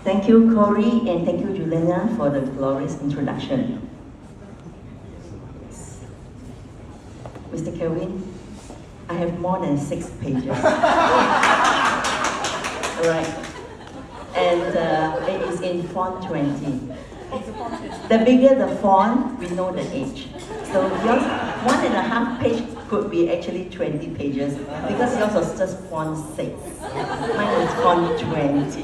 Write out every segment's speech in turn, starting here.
Thank you, Corey, and thank you, Juliana, for the glorious introduction. Mr. Kelvin, I have more than 6 pages. Right. And it is in font 20. The bigger the font, we know the age. So yours, 1.5 page could be actually 20 pages because yours was just font 6. Mine is font 20.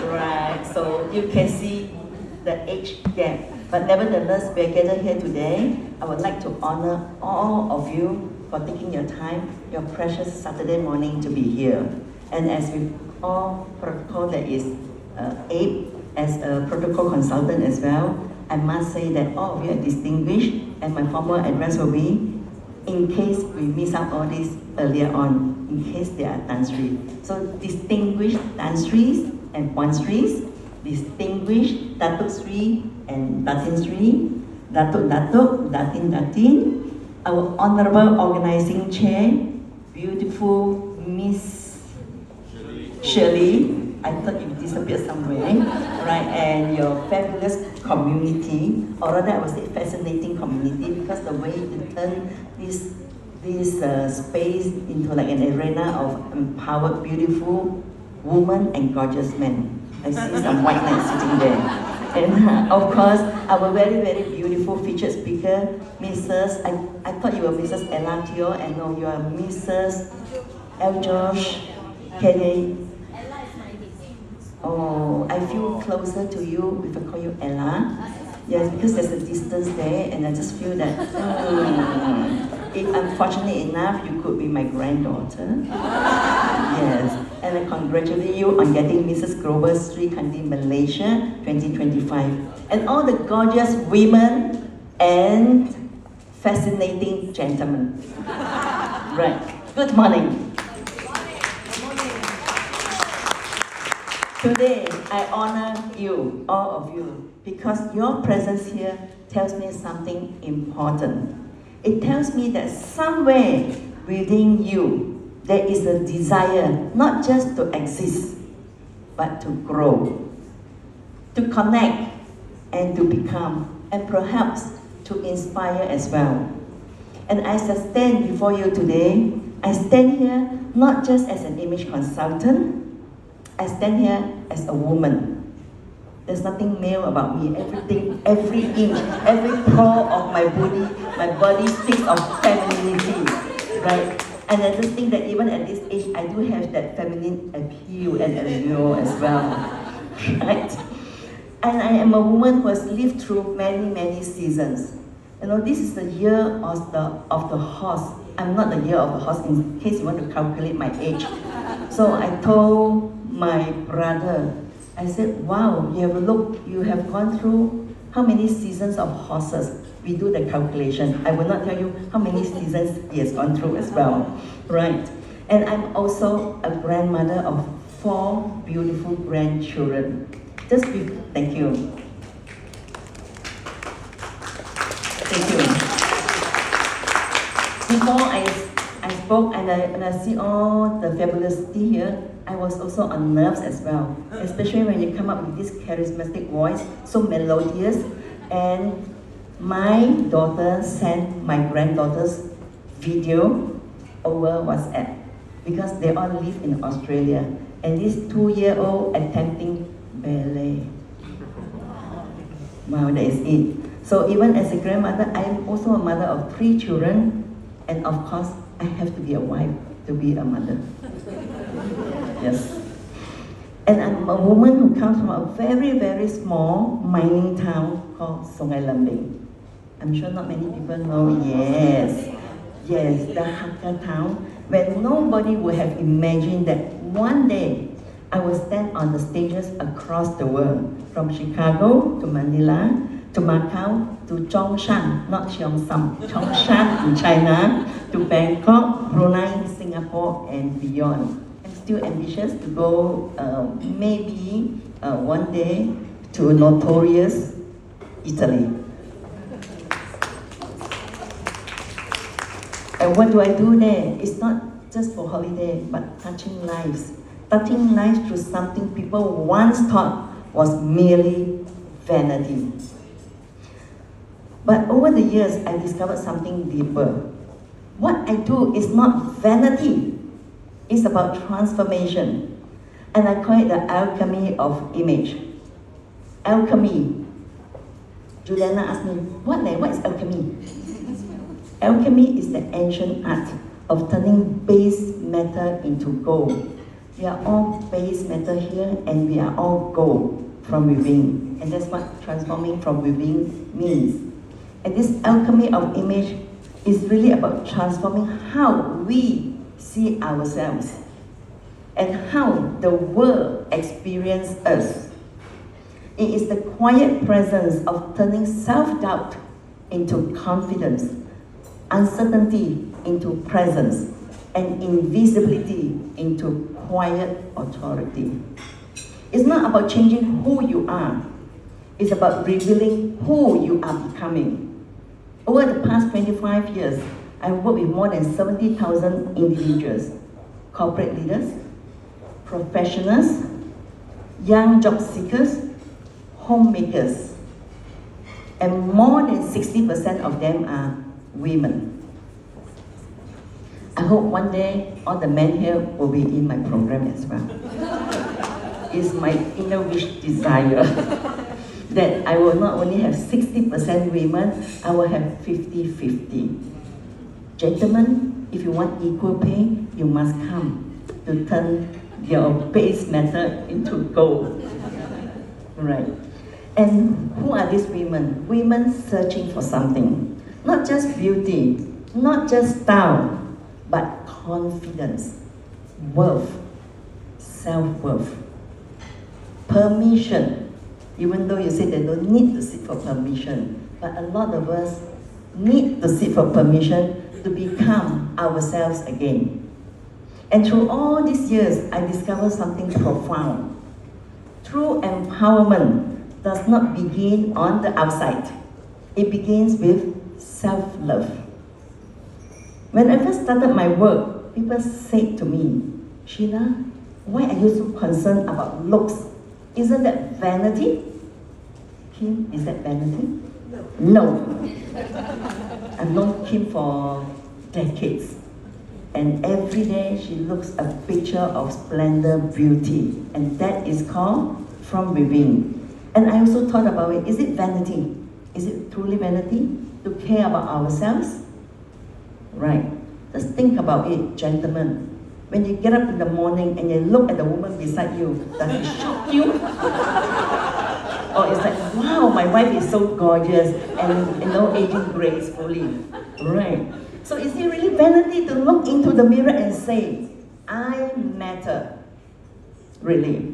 Right, so you can see the age gap. But nevertheless, we are gathered here today. I would like to honor all of you for taking your time, your precious Saturday morning to be here. And as we all protocol, there is Abe as a protocol consultant as well. I must say that all of you are distinguished, and my formal address will be, in case we miss out all this earlier on, in case there are Tan Sri. So distinguished Tan Sris and Puan Sris, distinguished Datuk Sri and Datin Sri, Datuk, Datin, our Honorable Organizing Chair, beautiful Miss Shirley. I thought you disappeared somewhere, right? And your fabulous community, or rather I would say fascinating community, because the way you turn this space into like an arena of empowered, beautiful women and gorgeous men. I see some white men sitting there. And of course, our very, very beautiful featured speaker, Mrs. I thought you were Mrs. Ella Teo, and no, you are Mrs. L. Josh Kennedy. Oh, I feel closer to you if I call you Ella. Yes, because there's a distance there, and I just feel that, if I'm fortunate enough, you could be my granddaughter. Yes, and I congratulate you on getting Mrs. Global Sri Kandi Malaysia 2025. And all the gorgeous women and fascinating gentlemen. Right, good morning. Today, I honor you, all of you, because your presence here tells me something important. It tells me that somewhere within you, there is a desire not just to exist, but to grow, to connect, and to become, and perhaps to inspire as well. And as I stand before you today, I stand here not just as an image consultant, I stand here as a woman. There's nothing male about me. Everything, every inch, every pore of my body speaks of femininity, right? And I just think that even at this age, I do have that feminine appeal and allure as well, right? And I am a woman who has lived through many, many seasons. You know, this is the year of the horse. I'm not the year of the horse, in case you want to calculate my age. So I told my brother, I said, wow, you have gone through how many seasons of horses? We do the calculation. I will not tell you how many seasons he has gone through as well, right? And I'm also a grandmother of 4 beautiful grandchildren. Thank you. Thank you. Before I spoke and I see all the fabulosity here, I was also on nerves as well, especially when you come up with this charismatic voice, so melodious. And my daughter sent my granddaughter's video over WhatsApp because they all live in Australia. And this 2-year-old attempting ballet. Wow, that is it. So even as a grandmother, I am also a mother of 3 children. And of course, I have to be a wife to be a mother. Yes. And I'm a woman who comes from a very, very small mining town called Sungai Lembing. I'm sure not many people know. Yes, the Hakka town, where nobody would have imagined that one day I will stand on the stages across the world, from Chicago to Manila, to Macau, to Zhongshan, not Cheongsam, Zhongshan in China, to Bangkok, Brunei, Singapore, and beyond. I'm still ambitious to go maybe one day to notorious Italy. And what do I do there? It's not just for holiday, but touching lives. touching life through something people once thought was merely vanity. But over the years, I discovered something deeper. What I do is not vanity. It's about transformation. And I call it the alchemy of image. Alchemy. Juliana asked me, what is alchemy? Alchemy is the ancient art of turning base metal into gold. We are all base metal here, and we are all gold from within. And that's what transforming from within means. And this alchemy of image is really about transforming how we see ourselves and how the world experiences us. It is the quiet presence of turning self-doubt into confidence, uncertainty into presence, and invisibility into quiet authority. It's not about changing who you are. It's about revealing who you are becoming. Over the past 25 years, I've worked with more than 70,000 individuals, corporate leaders, professionals, young job seekers, homemakers, and more than 60% of them are women. I hope one day all the men here will be in my program as well. It's my inner wish desire that I will not only have 60% women, I will have 50-50. Gentlemen, if you want equal pay, you must come to turn your base metal into gold. Right. And who are these women? Women searching for something. Not just beauty, not just style, but confidence, worth, self-worth, permission. Even though you say they don't need to seek for permission, but a lot of us need to seek for permission to become ourselves again. And through all these years, I discovered something profound. True empowerment does not begin on the outside. It begins with self-love. When I first started my work, people said to me, Sheila, why are you so concerned about looks? Isn't that vanity? Kim, is that vanity? No. I've known Kim for decades. And every day she looks a picture of splendor, beauty. And that is called from within. And I also thought about it, is it vanity? Is it truly vanity to care about ourselves? Right. Just think about it, gentlemen. When you get up in the morning and you look at the woman beside you, does it shock you? Or it's like, wow, my wife is so gorgeous and aging gracefully. Right. So is it really vanity to look into the mirror and say, I matter? Really.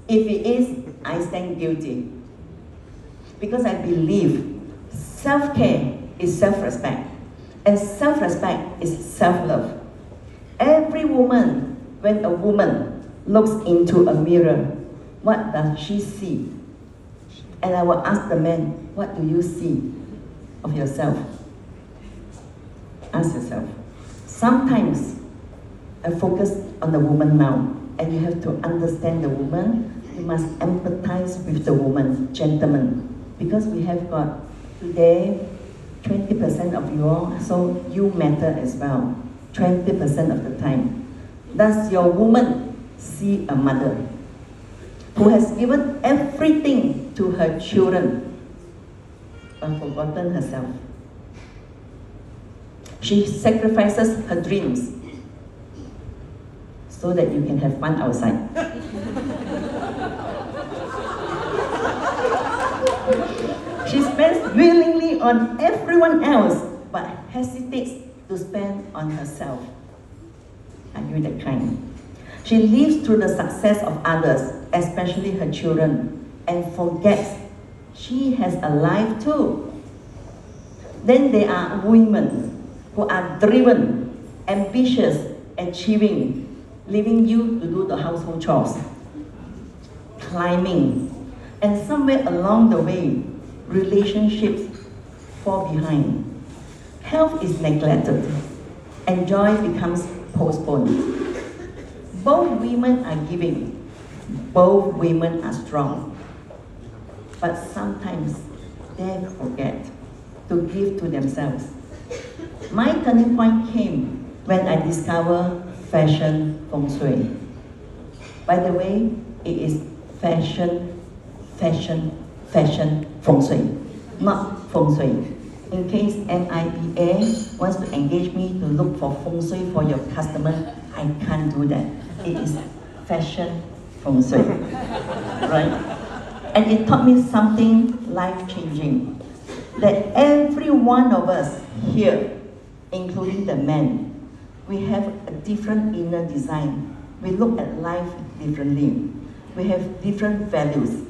If it is, I stand guilty. Because I believe self-care is self-respect. And self-respect is self-love. Every woman, when a woman looks into a mirror, what does she see? And I will ask the men, what do you see of yourself? Ask yourself. Sometimes I focus on the woman now, and you have to understand the woman. You must empathize with the woman, gentlemen, because we have got today 20% of you all, so you matter as well. 20% of the time. Does your woman see a mother who has given everything to her children but forgotten herself? She sacrifices her dreams so that you can have fun outside. She spends willingly on everyone else but hesitates to spend on herself. Are you that kind? She lives through the success of others, especially her children, and forgets she has a life too. Then there are women who are driven, ambitious, achieving, leaving you to do the household chores, climbing, and somewhere along the way, relationships fall behind. Health is neglected, and joy becomes postponed. Both women are giving. Both women are strong. But sometimes they forget to give to themselves. My turning point came when I discovered fashion feng shui. By the way, it is fashion feng shui, not feng shui. In case MIPA wants to engage me to look for feng shui for your customer, I can't do that. It is fashion feng shui, right? And it taught me something life-changing, that every one of us here, including the men, we have a different inner design. We look at life differently. We have different values.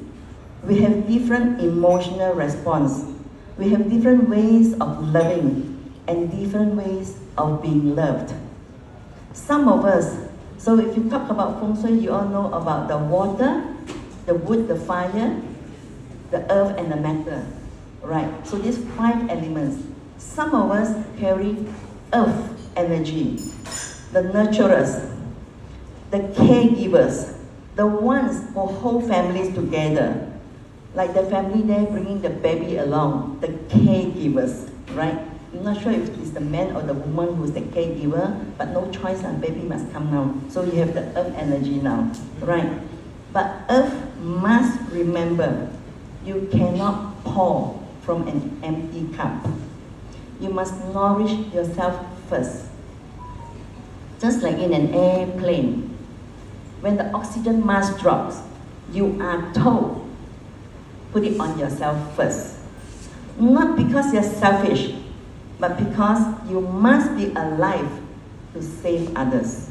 We have different emotional response. We have different ways of loving and different ways of being loved. Some of us, so if you talk about feng shui, you all know about the water, the wood, the fire, the earth, and the matter, right? So these 5 elements. Some of us carry earth energy, the nurturers, the caregivers, the ones who hold families together. Like the family there bringing the baby along, the caregivers, right? I'm not sure if it's the man or the woman who's the caregiver, but no choice, and baby must come now. So you have the earth energy now, right? But earth must remember, you cannot pour from an empty cup. You must nourish yourself first. Just like in an airplane, when the oxygen mask drops, you are told, put it on yourself first. Not because you're selfish, but because you must be alive to save others.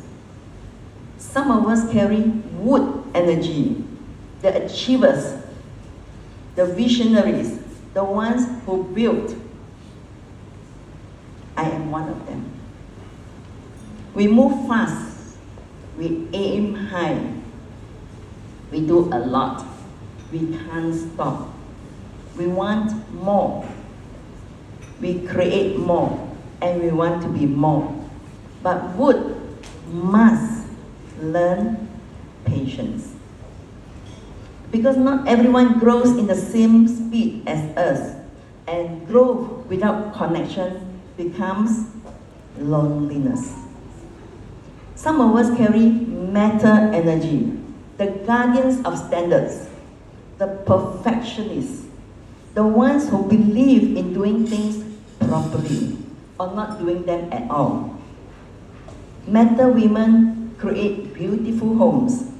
Some of us carry wood energy, the achievers, the visionaries, the ones who built. I am one of them. We move fast, we aim high, we do a lot. We can't stop. We want more. We create more, and we want to be more. But wood must learn patience. Because not everyone grows in the same speed as us, and growth without connection becomes loneliness. Some of us carry matter energy, the guardians of standards, the perfectionists, the ones who believe in doing things properly or not doing them at all. Matter women create beautiful homes,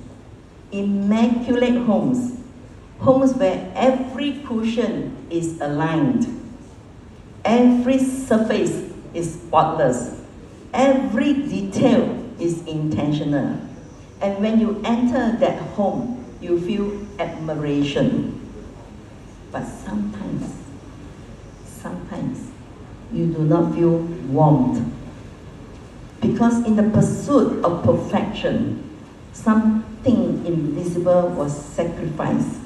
immaculate homes, homes where every cushion is aligned, every surface is spotless, every detail is intentional. And when you enter that home, you feel admiration. But sometimes you do not feel warmth. Because in the pursuit of perfection, something invisible was sacrificed.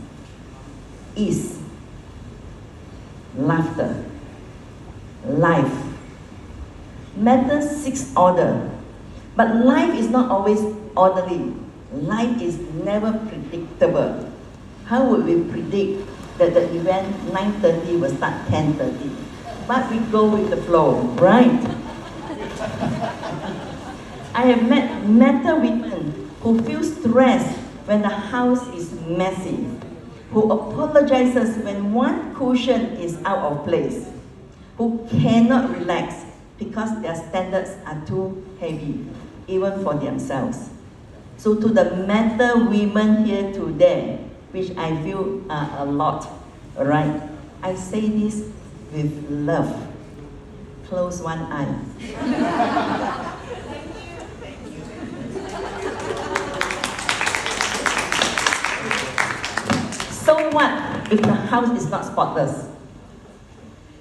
Ease, laughter, life. Matter seeks order. But life is not always orderly. Life is never predictable. How would we predict that the event 9:30 will start 10:30? But we go with the flow, right? I have met matter women who feel stressed when the house is messy, who apologizes when one cushion is out of place, who cannot relax because their standards are too heavy, even for themselves. So to the matter women here today, which I feel are a lot, right? I say this with love. Close one eye. So what if the house is not spotless?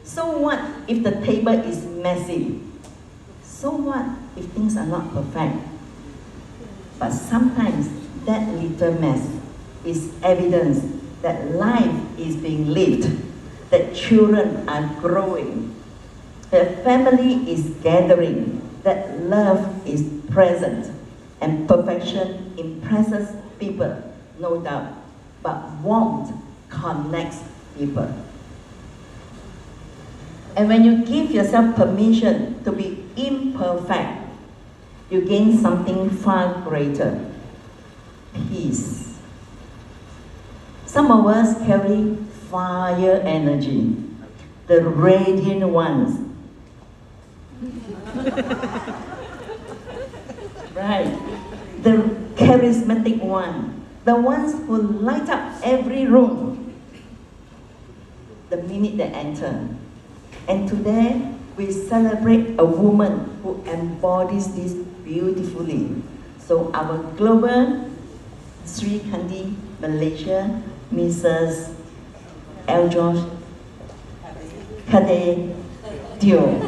So what if the table is messy? So what if things are not perfect? But sometimes that little mess is evidence that life is being lived, that children are growing, that family is gathering, that love is present. And perfection impresses people, no doubt, but warmth connects people. And when you give yourself permission to be imperfect, you gain something far greater: peace. Some of us carry fire energy, the radiant ones. Right, the charismatic one, the ones who light up every room the minute they enter. And today, we celebrate a woman who embodies this beautifully. So our global Sri Kandi Malaysia, Mrs. Eljos Kade Dio.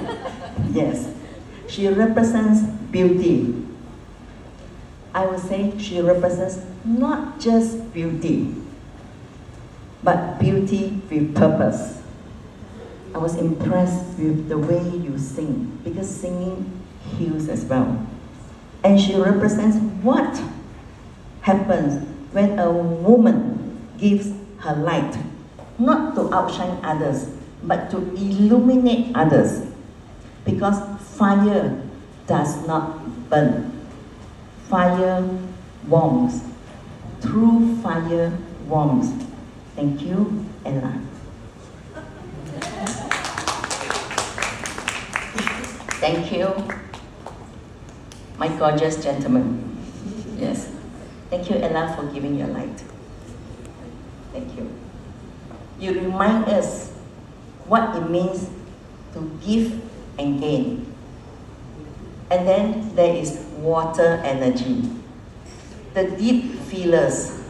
Yes, she represents beauty. I would say she represents not just beauty, but beauty with purpose. I was impressed with the way you sing, because singing heals as well. And she represents what happens when a woman gives her light, not to outshine others, but to illuminate others. Because fire does not burn. Fire warms. True fire warms. Thank you, Ella. Thank you, my gorgeous gentleman. Yes. Thank you, Ella, for giving your light. Thank you. You remind us what it means to give and gain. And then there is water energy. The deep feelers,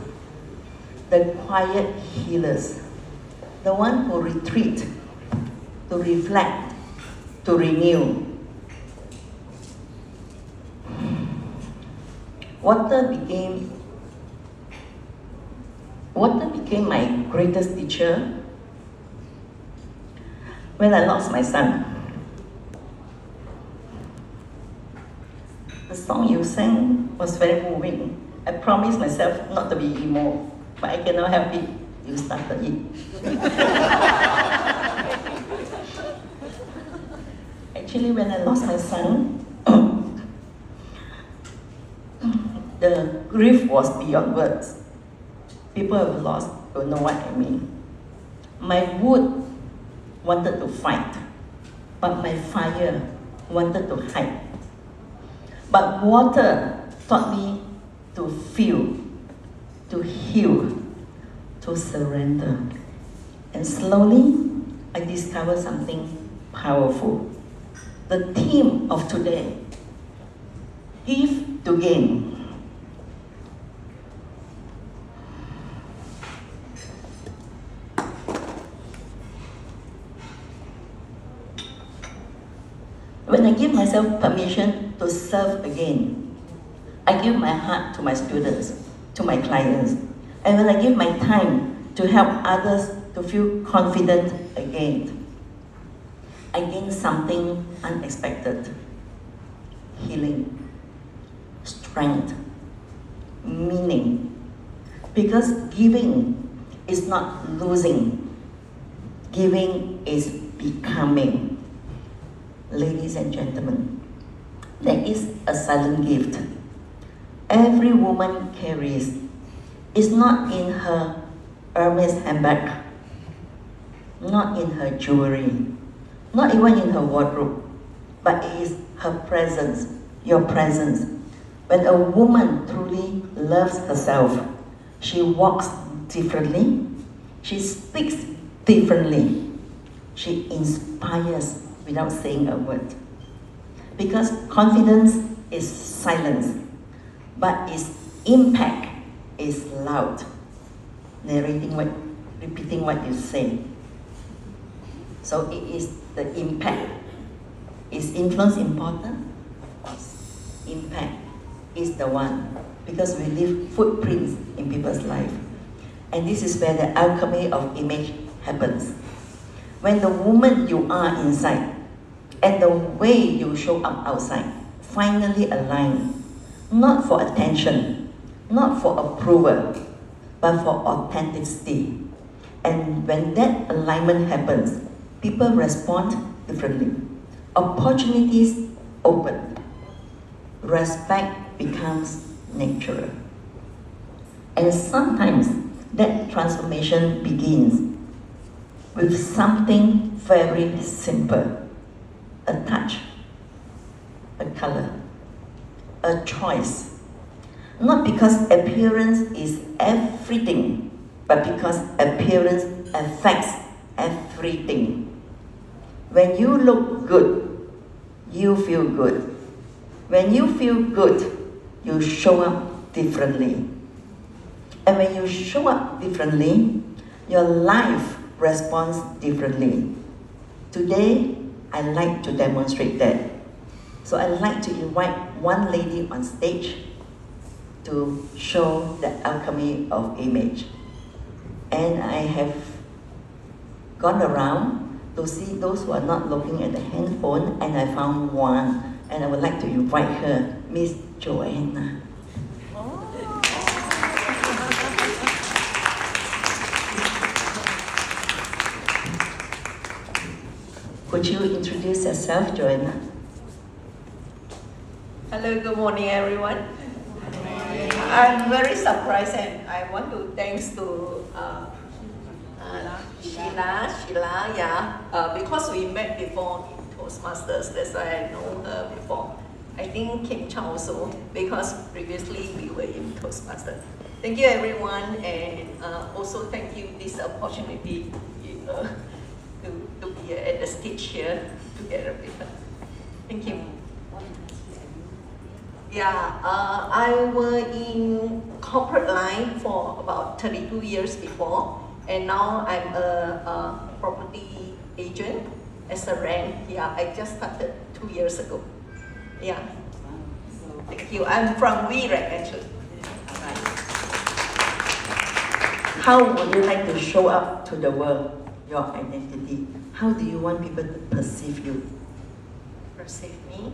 the quiet healers, the one who retreat, to reflect, to renew. Water became my greatest teacher when I lost my son. The song you sang was very moving. I promised myself not to be emo, but I cannot help it. You started it. Actually, when I lost my son, the grief was beyond words. People who have lost will know what I mean. My wood wanted to fight, but my fire wanted to hide. But water taught me to feel, to heal, to surrender. And slowly, I discovered something powerful. The theme of today, give to gain. When I give myself permission to serve again, I give my heart to my students, to my clients. And when I give my time to help others to feel confident again, I gain something unexpected: healing, strength, meaning. Because giving is not losing, giving is becoming. Ladies and gentlemen, there is a silent gift every woman carries. It's not in her Hermes handbag, not in her jewelry, not even in her wardrobe, but it is her presence, your presence. When a woman truly loves herself, she walks differently, she speaks differently, she inspires without saying a word. Because confidence is silence, but its impact is loud. Repeating what you say. So it is the impact. Is influence important? Impact is the one, because we leave footprints in people's life. And this is where the alchemy of image happens. When the woman you are inside and the way you show up outside finally align, not for attention, not for approval, but for authenticity. And when that alignment happens, people respond differently. Opportunities open. Respect becomes natural. And sometimes that transformation begins with something very simple. A touch, a color, a choice. Not because appearance is everything, but because appearance affects everything. When you look good, you feel good. When you feel good, you show up differently. And when you show up differently, your life responds differently. Today, I like to demonstrate that. So I'd like to invite one lady on stage to show the alchemy of image. And I have gone around to see those who are not looking at the handphone, and I found one, and I would like to invite her, Miss Joanna. Could you introduce yourself, Joanna? Hello, good morning, everyone. I'm very surprised, and I want to thanks to Sheila, because we met before in Toastmasters. That's why I know her before. I think Kim Chow also, because previously we were in Toastmasters. Thank you, everyone, and also thank you this opportunity to be at the stage here together with her. Thank you. Yeah, I was in corporate line for about 32 years before, and now I'm a property agent as a rent. Yeah, I just started 2 years ago. Yeah. Thank you. I'm from VREC actually. How would you like to show up to the world, your identity? How do you want people to perceive you? Perceive me?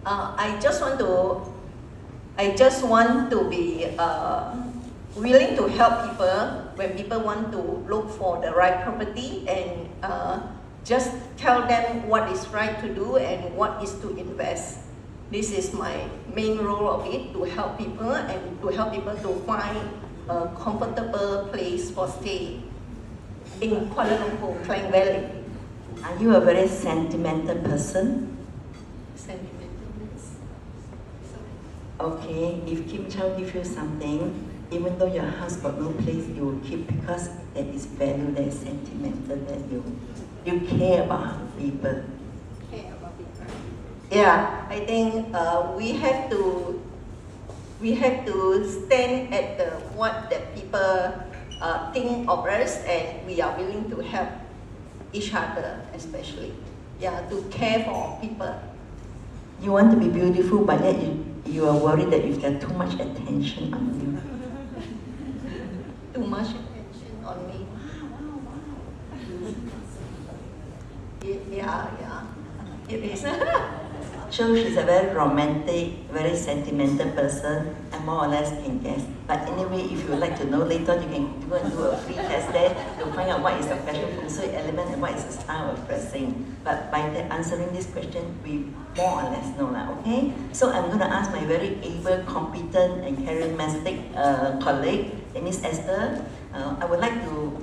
I just want to be willing to help people when people want to look for the right property, and just tell them what is right to do and what is to invest. This is my main role of it, to help people and to help people to find a comfortable place for stay in Kuala Lumpur, Klang Valley. Are you a very sentimental person? Okay, if Kim Chow gives you something, even though your house got no place, you will keep because there is value, there is sentimental value. You care about people. Yeah, I think we have to stand at what the people think of us, and we are willing to help each other, especially. Yeah, to care for people. You want to be beautiful, but yet you are worried that you've got too much attention on you. Too much attention on me. Yeah, it is. So she's a very romantic, very sentimental person, and more or less can guess. But anyway, if you would like to know later, you can go and do a free test there to find out what is the fashion feng shui element and what is the style of dressing. But by answering this question, we more or less know that, okay? So I'm going to ask my very able, competent, and charismatic colleague, Miss Esther. I would like to,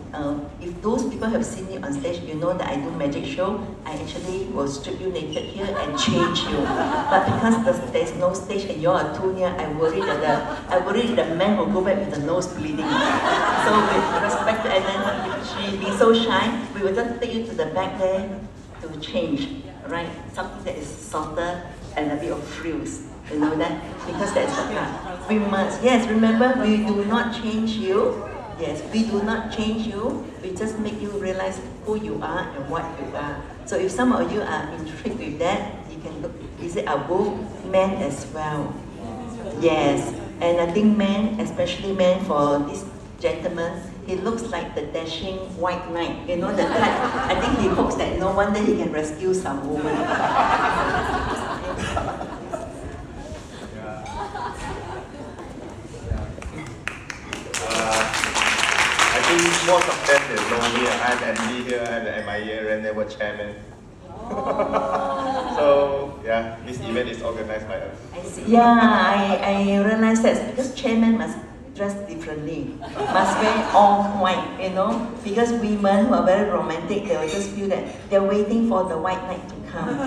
if those people have seen me on stage, you know that I do magic show. I actually will strip you naked here and change you. But because there's no stage and you are too near, I worry that the man will go back with the nose bleeding. So with respect to, and then if she be so shy, we will just take you to the back there to change, right? Something that is softer and a bit of frills. You know that? Because that's the part. We must, yes, remember, we do not change you. Yes, we do not change you. We just make you realize who you are and what you are. So if some of you are intrigued with that, you can look, visit our booth, men as well. Yes, and I think men, especially men for this gentleman, he looks like the dashing white knight. You know the type, I think he hopes that no one day he can rescue some woman. most of them they know me. I'm the MD here, I'm the MIA Red Network Chairman. So yeah, this event is organized by us. I see. Yeah, I realize that because chairman must dress differently, must wear all white, you know, because women who are very romantic, they will just feel that they're waiting for the white knight to come.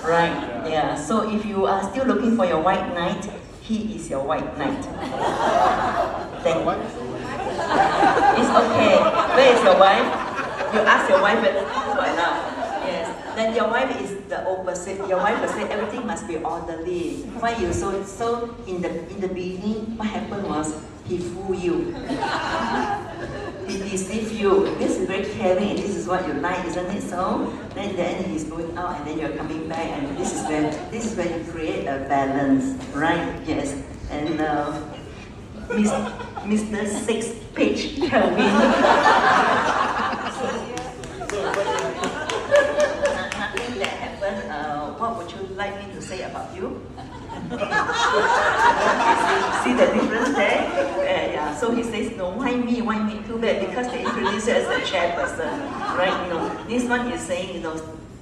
Right, yeah. So if you are still looking for your white knight, he is your white knight. Thank you. It's okay. Where is your wife? You ask your wife whether or not. Yes. Then your wife is the opposite. Your wife will say everything must be orderly. Why you so in the beginning? What happened was he fooled you. He deceived you. This is very caring. This is what you like, isn't it? So then he's going out, and then you're coming back, and this is where you create a balance, right? Yes. And Mr. 6-page Kelvin. Nothing that happened. What would you like me to say about you? See the difference there? Yeah. So he says, no, why me? Too bad, because they introduce you as the chairperson, right? You know, this one is saying, you know,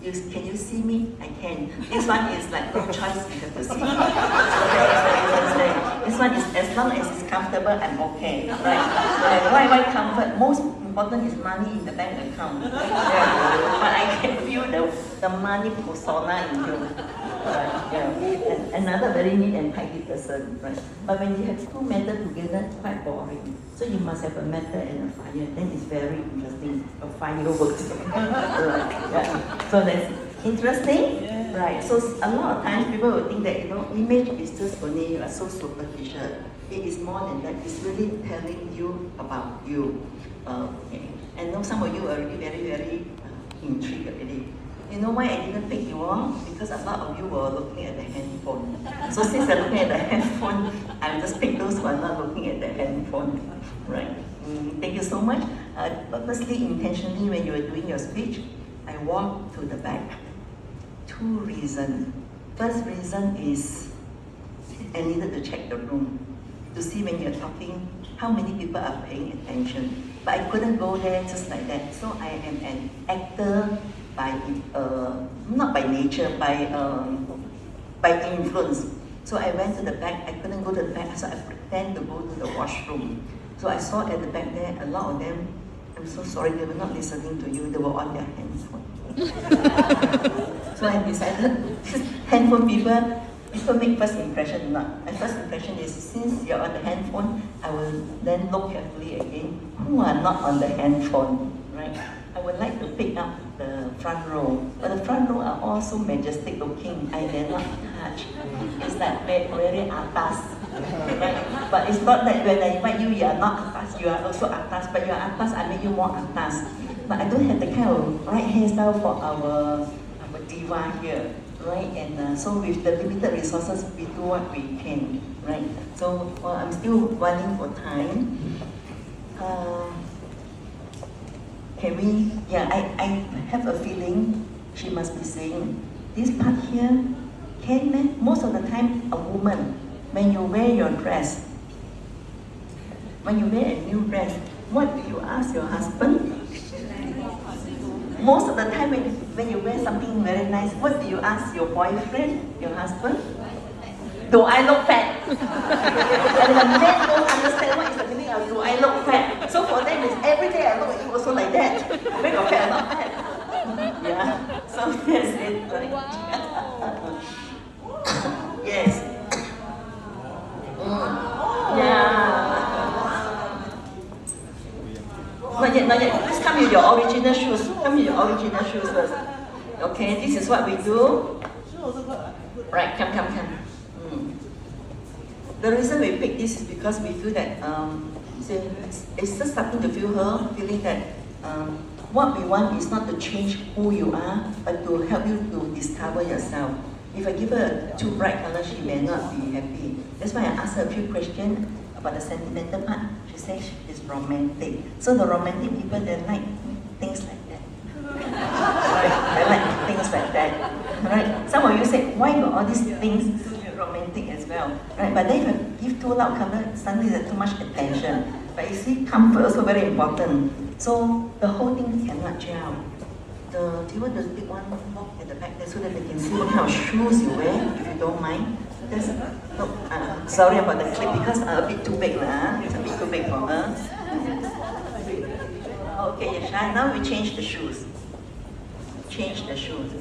can you see me? I can. This one is like, no choice, you have to see me. This one is, as long as it's comfortable, I'm okay, right? Why comfort? Most important is money in the bank account. Yeah. But I can feel the money persona in you. Yeah. And another very neat and tidy person, right? But when you have two metal together, quite boring. So you must have a metal and a fire. Then it's very interesting. A fireworks. Right. Yeah. So that's interesting, right? So a lot of times people will think that, you know, image is just only so superficial. It is more than that. It's really telling you about you. Okay. And now some of you are already very intrigued already. You know why I didn't pick you all? Because a lot of you were looking at the handphone. So since they're looking at the handphone, I'll just pick those who are not looking at the handphone. Right. Thank you so much. Purposely, intentionally, when you were doing your speech, I walked to the back. Two reasons. First reason is I needed to check the room to see when you're talking how many people are paying attention. But I couldn't go there just like that. So I am an actor by not by nature, by influence. So I went to the back. I couldn't go to the back, so I pretend to go to the washroom. So I saw at the back there a lot of them. I'm so sorry, they were not listening to you. They were on their handphone. So I decided, handphone people make first impression or not. My first impression is, since you're on the handphone, I will then look carefully again who are not on the handphone, right? I would like to pick up the front row, but the front row are all so majestic looking, I dare not touch. It's like very atas, right? But it's not that when I invite you, you are not atas, you are also atas, but you are atas, I make you more atas. But I don't have the kind of right hairstyle for our diva here, right? And so with the limited resources, we do what we can, right? So I'm still running for time. Can we, I have a feeling she must be saying, this part here, can most of the time a woman, when you wear your dress, when you wear a new dress, what do you ask your husband? Most of the time when you wear something very nice, what do you ask your boyfriend, your husband? Do I look fat? And the men don't understand what is the meaning of do I look fat. So for them, it's every day I look at you also like that. Where got fat or not fat? Yeah, so that's it. Right? Wow. Yes. Yeah. Not yet. Please come with your original shoes. Come with your original shoes first. Okay, this is what we do. Right, come. The reason we pick this is because we feel that it's just starting to feeling that what we want is not to change who you are, but to help you to discover yourself. If I give her a too bright color, she may not be happy. That's why I asked her a few questions about the sentimental part. She says she's romantic. So the romantic people, they like things like that. Right? They like things like that. Right? Some of you say, why do all these things romantic as well? Right? But then if you give too loud color, suddenly there's too much attention. But you see, comfort also very important. So the whole thing cannot gel. Do you want to take one walk at the back there so that they can see what kind of shoes you wear, if you don't mind? Sorry about the clip because a bit too big, it's a bit too big for her. Okay, Yasha, now we change the shoes. Change the shoes.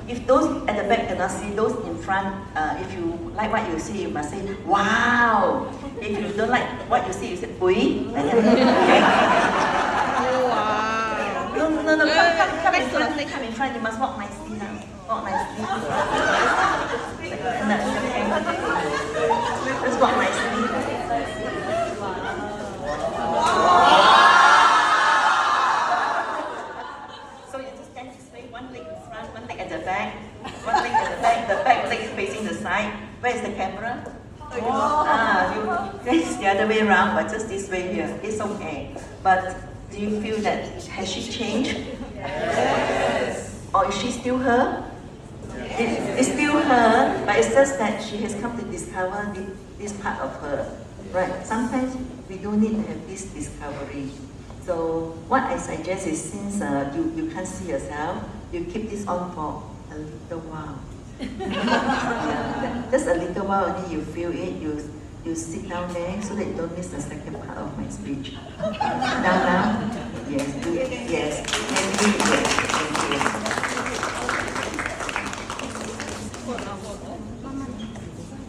If those at the back cannot see, those in front, if you like what you see, you must say, wow. If you don't like what you see, you say, ui. Okay? No, come in front, come in front. You must walk nicely now. Walk nicely. Just walk nicely. So you just stand this way, one leg in front, one leg at the back, one leg at the back leg is facing the side. Where is the camera? You face the other way around, but just this way here. It's okay. But do you feel that, has she changed? Yes. Or is she still her? It's still her, but it's just that she has come to discover this part of her. Right? Sometimes we don't need to have this discovery. So what I suggest is, since you can't see yourself, you keep this on for a little while. Just a little while only you feel it, you sit down there so that you don't miss the second part of my speech. Now? Yes, yes. Thank you.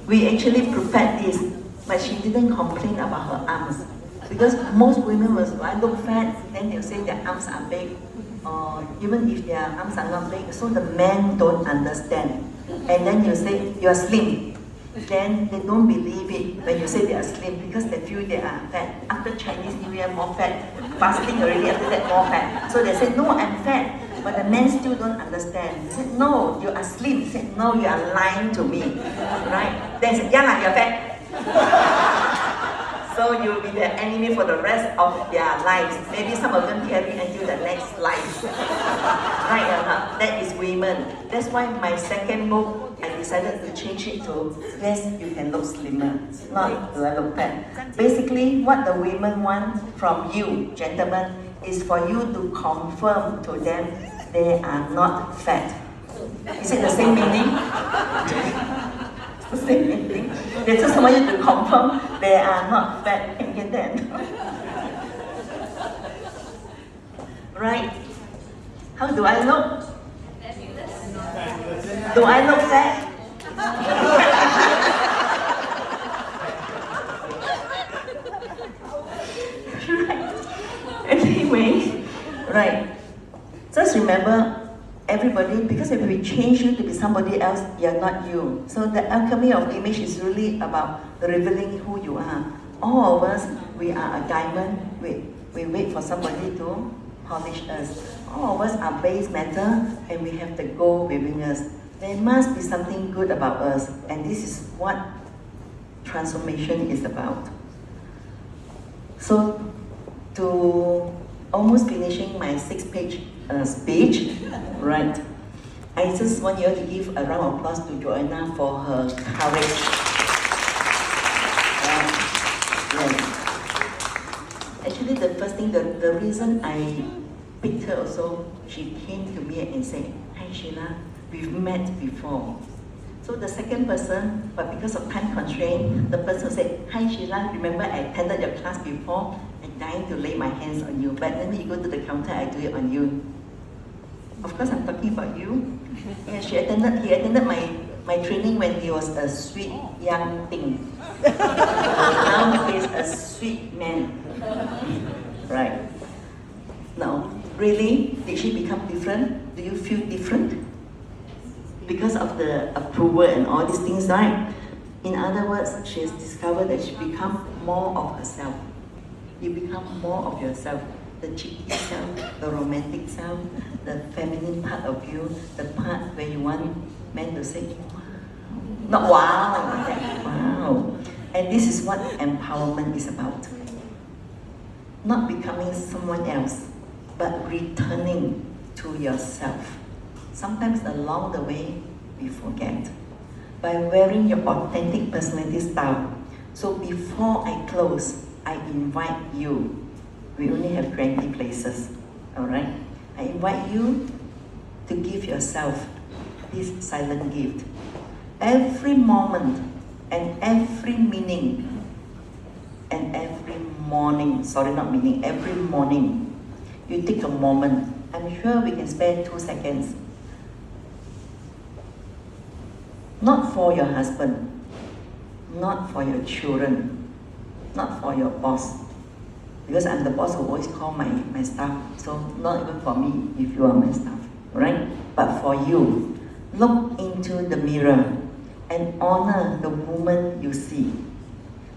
We actually prepared this, but she didn't complain about her arms. Because most women will say, I look fat, then they'll say their arms are big. Or even if their arms are not big, so the men don't understand. And then you say, you are slim. Then they don't believe it when you say they are slim because they feel they are fat. After Chinese New Year, more fat. Fasting already, after that, more fat. So they say, no, I'm fat. But the men still don't understand. They say, no, you are slim. They say, no, you are lying to me. Right? Then they say, yeah, you're fat. So you'll be their enemy for the rest of their lives. Maybe some of them carry until the next life. Right or not? That is women. That's why my second book, I decided to change it to, yes, you can look slimmer, not do I look fat. Basically, what the women want from you, gentlemen, is for you to confirm to them they are not fat. Is it the same meaning? The same meaning. They just want you to confirm they are not fat. Can you get that? Right? How do I look? Do I look fat? Right. Anyway, right. Just remember, everybody, because if we change you to be somebody else, you're not you. So the alchemy of image is really about revealing who you are. All of us, we are a diamond. We wait for somebody to polish us. All of us are base matter, and we have the gold within us. There must be something good about us, and this is what transformation is about. So, to almost finishing my 6-page speech, right? I just want you to give a round of applause to Joanna for her courage. Yes. Actually, the first thing, the reason I picked her also, she came to me and said, "Hi Sheila, we've met before." So the second person, but because of time constraint, the person said, "Hi Sheila, remember I attended your class before? I'm dying to lay my hands on you, but then you go to the counter, I do it on you." Of course, I'm talking about you. Yeah, he attended my training when he was a sweet young thing. Now he's a sweet man. Right. Now, really, did she become different? Do you feel different? Because of the approval and all these things, right? In other words, she has discovered that she becomes more of herself. You become more of yourself. The cheeky self, the romantic self, the feminine part of you, the part where you want men to say, wow. Not wow, like, wow. And this is what empowerment is about. Not becoming someone else, but returning to yourself. Sometimes along the way, we forget. By wearing your authentic personality style. So before I close, I invite you. We only have 20 places, all right? I invite you to give yourself this silent gift. Every moment and every meaning and every morning, every morning, you take a moment. I'm sure we can spare 2 seconds. Not for your husband, not for your children, not for your boss. Because I'm the boss who always call my staff, so not even for me if you are my staff, right? But for you, look into the mirror and honor the woman you see.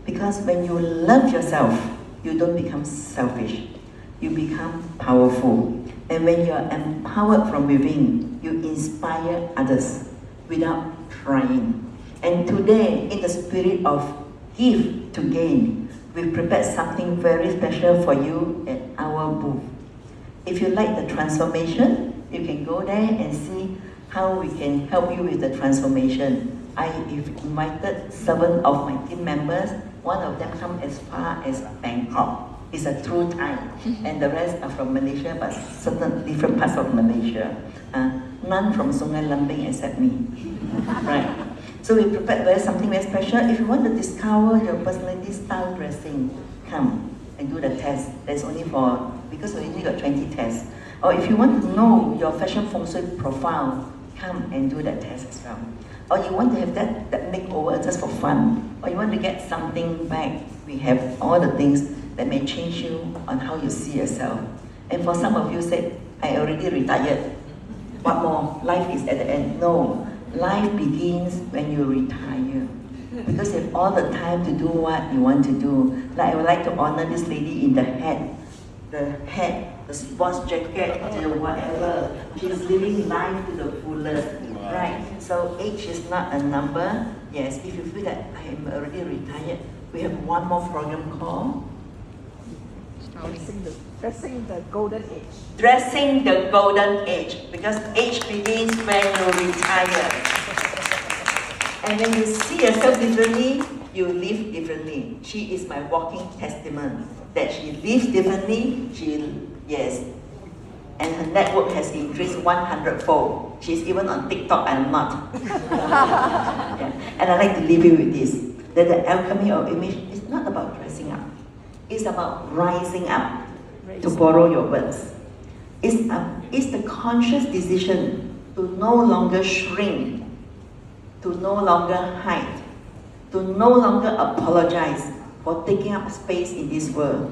Because when you love yourself, you don't become selfish. You become powerful. And when you are empowered from within, you inspire others without trying. And today, in the spirit of give to gain, we've prepared something very special for you at our booth. If you like the transformation, you can go there and see how we can help you with the transformation. I've invited 7 of my team members. One of them come as far as Bangkok. It's a true time. And the rest are from Malaysia, but certain different parts of Malaysia. None from Sungai Lambing except me. Right. So we prepared something very special. If you want to discover your personality style dressing, come and do the test. That's only for, because we only got 20 tests. Or if you want to know your fashion feng shui profile, come and do that test as well. Or you want to have that makeover just for fun. Or you want to get something back. We have all the things that may change you on how you see yourself. And for some of you said, I already retired. What more? Life is at the end. No. Life begins when you retire. Because you have all the time to do what you want to do. Like I would like to honor this lady in the hat, the sports jacket, the whatever. She's living life to the fullest. Wow. Right? So age is not a number. Yes, if you feel that I am already retired, we have one more program called Dressing the Golden Age. Dressing the Golden Age, because age begins when you retire. And when you see yourself differently, you live differently. She is my walking testament that she lives differently. Yes, and her network has increased 100-fold. She's even on TikTok. I'm not. Yeah. And I like to leave you with this: that the alchemy of image is not about dressing up. It's about rising up. To borrow your words. It's the conscious decision to no longer shrink, to no longer hide, to no longer apologize for taking up space in this world,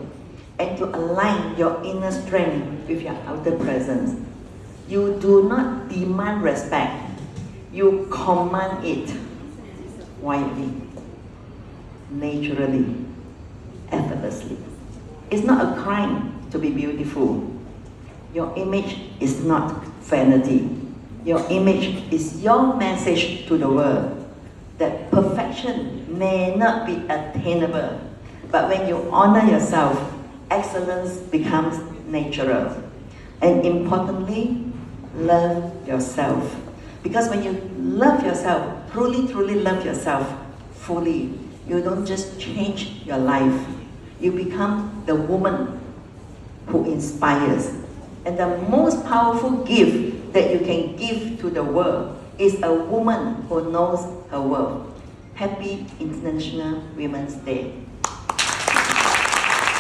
and to align your inner strength with your outer presence. You do not demand respect, you command it widely, naturally, effortlessly. It's not a crime to be beautiful. Your image is not vanity. Your image is your message to the world that perfection may not be attainable, but when you honor yourself, excellence becomes natural. And importantly, love yourself. Because when you love yourself, truly love yourself fully, you don't just change your life. You become the woman who inspires. And the most powerful gift that you can give to the world is a woman who knows her worth. Happy International Women's Day.